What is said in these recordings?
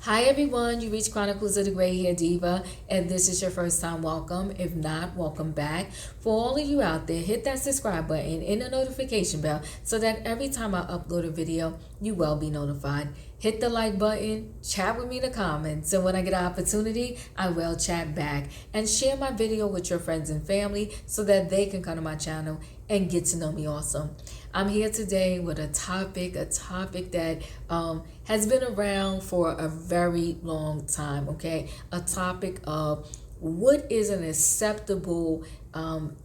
Hi everyone, you reached Chronicles of the Gray Hair Diva, and this is your first time, welcome. If not, welcome back. For all of you out there, hit that subscribe button and the notification bell so that every time I upload a video, you will be notified. Hit the like button, chat with me in the comments, and when I get an opportunity, I will chat back. And share my video with your friends and family so that they can come to my channel and get to know me also. I'm here today with a topic that has been around for a very long time, okay? A topic of what is an acceptable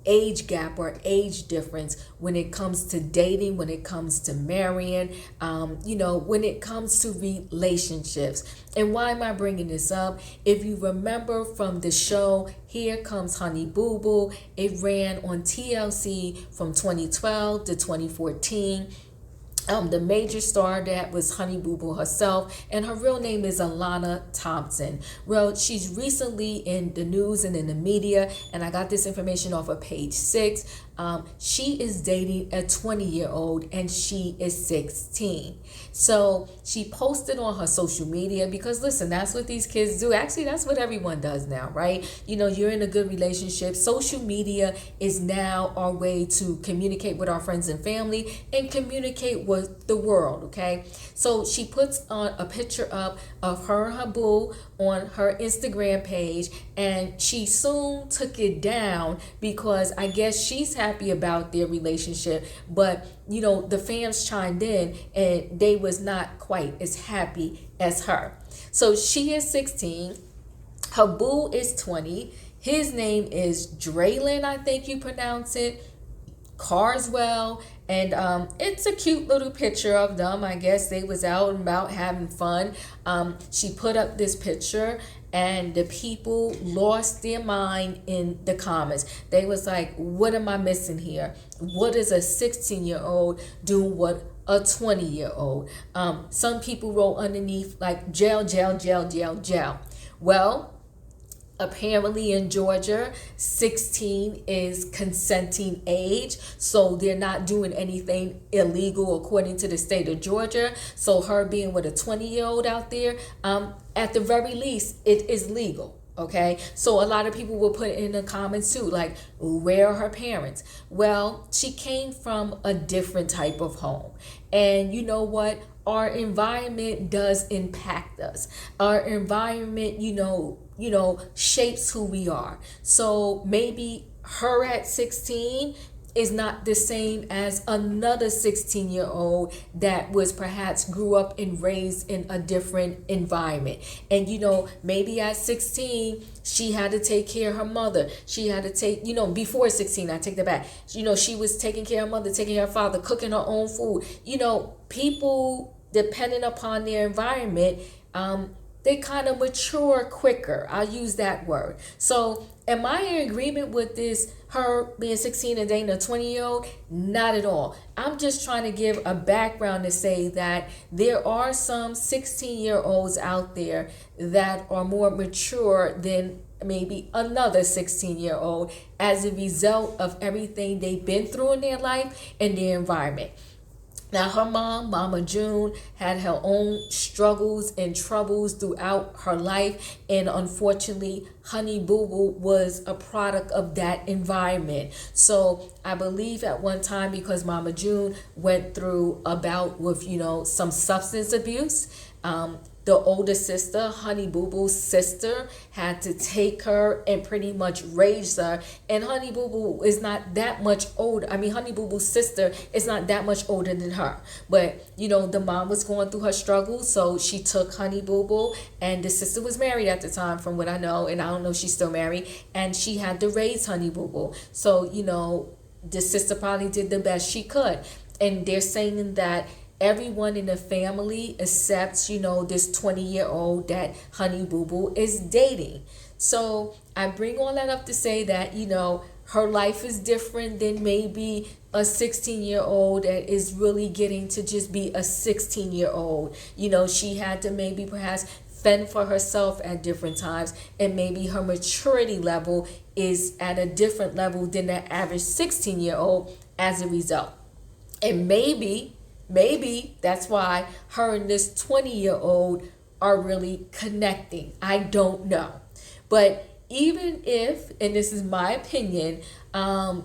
age gap or age difference when it comes to dating, when it comes to marrying, when it comes to relationships. And why am I bringing this up? If you remember from the show, Here Comes Honey Boo Boo, it ran on TLC from 2012 to 2014. The major star that was Honey Boo Boo herself, and her real name is Alana Thompson. Well, she's recently in the news and in the media, and I got this information off of Page 6. She is dating a 20-year-old and she is 16. So she posted on her social media because listen, that's what these kids do. Actually, that's what everyone does now, right? You know, you're in a good relationship. Social media is now our way to communicate with our friends and family and communicate with the world, okay? So she puts on a picture up of her and her boo on her Instagram page, and she soon took it down because I guess she's happy about their relationship, but you know, the fans chimed in and they was not quite as happy as her. So she is 16, her boo is 20, his name is Draylon, I think you pronounce it, Carswell, and it's a cute little picture of them. I guess they was out and about having fun. She put up this picture and the people lost their mind in the comments. They was like, what am I missing here? What is a 16-year-old doing what a 20-year-old? Some people wrote underneath like jail, jail, jail, jail, jail. Well, apparently in Georgia, 16 is consenting age, so they're not doing anything illegal according to the state of Georgia. So her being with a 20-year-old out there, at the very least, it is legal. Okay, so a lot of people will put in the comments too, like, where are her parents? Well, she came from a different type of home. And you know what? Our environment does impact us. Our environment, shapes who we are. So maybe her at 16 is not the same as another 16-year-old that was perhaps grew up and raised in a different environment. And maybe at 16 she had to take care of her mother. She had to take, before 16, I take that back, she was taking care of her mother, taking care of her father, cooking her own food. People, depending upon their environment, they kind of mature quicker. I'll use that word. So am I in agreement with this, her being 16 and dating a 20-year-old? Not at all. I'm just trying to give a background to say that there are some 16-year-olds out there that are more mature than maybe another 16-year-old as a result of everything they've been through in their life and their environment. Now, her mom, Mama June, had her own struggles and troubles throughout her life. And unfortunately, Honey Boo Boo was a product of that environment. So I believe at one time, because Mama June went through a bout with, some substance abuse, the older sister, Honey Boo Boo's sister, had to take her and pretty much raise her. And Honey Boo Boo is not that much older. Honey Boo Boo's sister is not that much older than her. But, the mom was going through her struggles, so she took Honey Boo Boo, and the sister was married at the time, from what I know, and I don't know if she's still married, and she had to raise Honey Boo Boo. So, the sister probably did the best she could. And they're saying that everyone in the family accepts, this 20-year-old that Honey Boo Boo is dating. So I bring all that up to say that, her life is different than maybe a 16-year-old that is really getting to just be a 16-year-old. She had to maybe perhaps fend for herself at different times, and maybe her maturity level is at a different level than the average 16-year-old as a result. And maybe that's why her and this 20-year-old are really connecting. I don't know. But even if, and this is my opinion,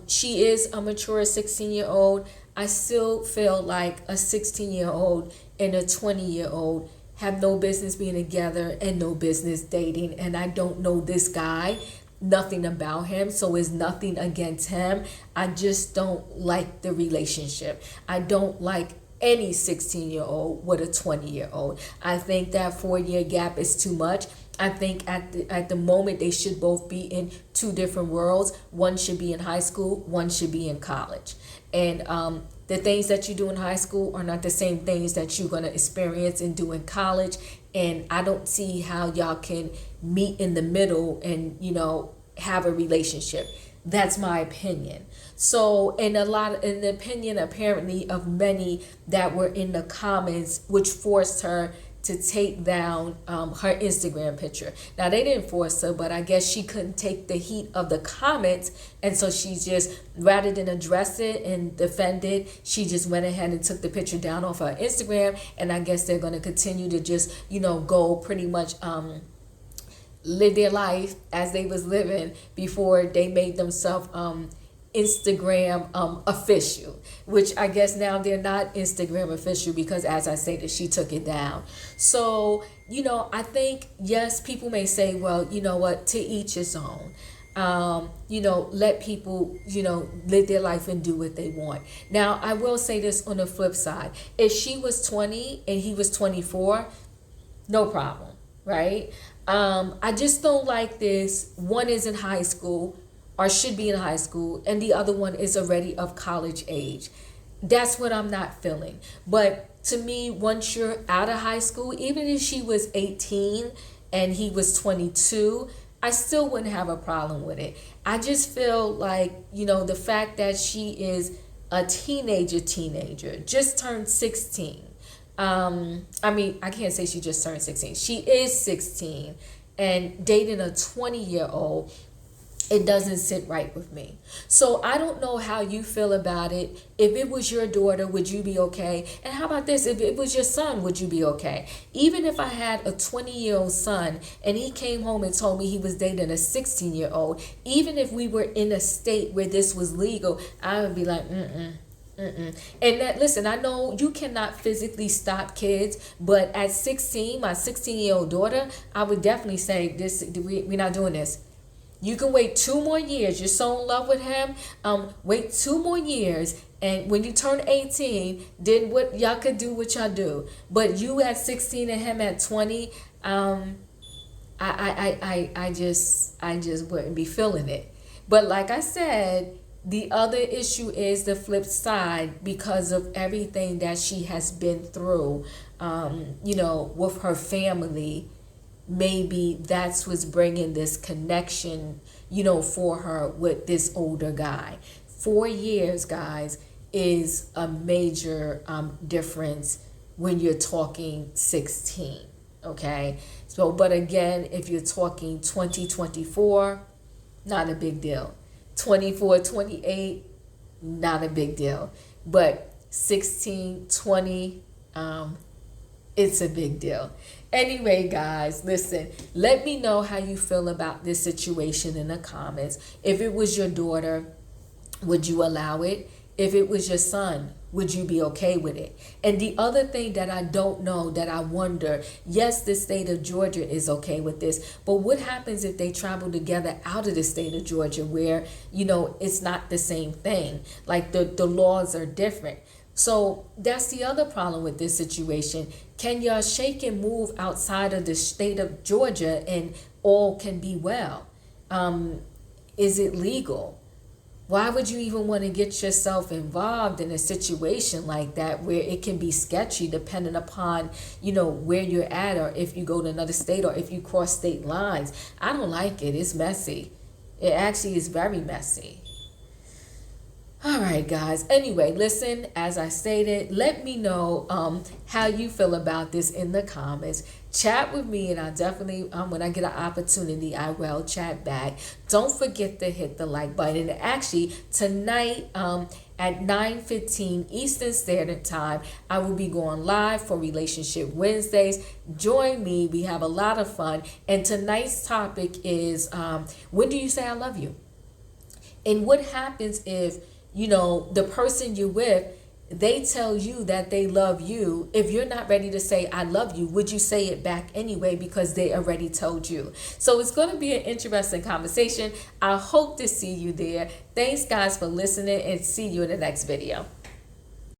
she is a mature 16-year-old, I still feel like a 16-year-old and a 20-year-old have no business being together and no business dating. And I don't know this guy, nothing about him, so it's nothing against him. I just don't like the relationship. I don't like any 16-year-old with a 20-year-old. I think that 4-year gap is too much. I think at the moment they should both be in two different worlds. One should be in high school, one should be in college. And the things that you do in high school are not the same things that you're going to experience and do in college. And I don't see how y'all can meet in the middle and, have a relationship. That's my opinion. So, in the opinion apparently of many that were in the comments, which forced her to take down her Instagram picture. Now, they didn't force her, but I guess she couldn't take the heat of the comments. And so she just, rather than address it and defend it, she just went ahead and took the picture down off her Instagram. And I guess they're going to continue to just, go pretty much live their life as they was living before they made themselves Instagram official, which I guess now they're not Instagram official because, as I stated, she took it down. So, I think, yes, people may say, well, you know what, to each his own. Let people, live their life and do what they want. Now, I will say this on the flip side. If she was 20 and he was 24, no problem, right? I just don't like this. One is in high school, or should be in high school, and the other one is already of college age. That's what I'm not feeling. But to me, once you're out of high school, even if she was 18 and he was 22, I still wouldn't have a problem with it. I just feel like, the fact that she is a teenager, just turned 16. I can't say she just turned 16. She is 16 and dating a 20-year-old. It doesn't sit right with me. So I don't know how you feel about it. If it was your daughter, would you be okay? And how about this? If it was your son, would you be okay? Even if I had a 20-year-old son and he came home and told me he was dating a 16-year-old, even if we were in a state where this was legal, I would be like, And listen, I know you cannot physically stop kids, but at 16, my 16-year-old daughter, I would definitely say we're not doing this. You can wait 2 more years. You're so in love with him. Wait 2 more years, and when you turn 18, then what y'all could do what y'all do. But you at 16 and him at 20, I just wouldn't be feeling it. But like I said, the other issue is the flip side because of everything that she has been through, with her family. Maybe that's what's bringing this connection, for her with this older guy. 4 years, guys, is a major difference when you're talking 16, okay? So, but again, if you're talking 2024, not a big deal. 24, 28, not a big deal. But 16, 20, it's a big deal. Anyway, guys, listen, let me know how you feel about this situation in the comments. If it was your daughter, would you allow it? If it was your son, would you be okay with it? And the other thing that I don't know, that I wonder, yes, the state of Georgia is okay with this, but what happens if they travel together out of the state of Georgia where, it's not the same thing? Like the laws are different. So that's the other problem with this situation. Can y'all shake and move outside of the state of Georgia and all can be well? Is it legal? Why would you even want to get yourself involved in a situation like that where it can be sketchy depending upon, where you're at, or if you go to another state, or if you cross state lines? I don't like it. It's messy. It actually is very messy. All right, guys. Anyway, listen, as I stated, let me know how you feel about this in the comments. chat with me, and I definitely, when I get an opportunity, I will chat back. Don't forget to hit the like button. And actually, tonight, at 9:15 Eastern Standard Time, I will be going live for Relationship Wednesdays. Join me. We have a lot of fun. And tonight's topic is, when do you say I love you? And what happens if, the person you're with, they tell you that they love you. If you're not ready to say I love you, would you say it back anyway because they already told you? So it's going to be an interesting conversation. I hope to see you there. Thanks guys for listening, and see you in the next video.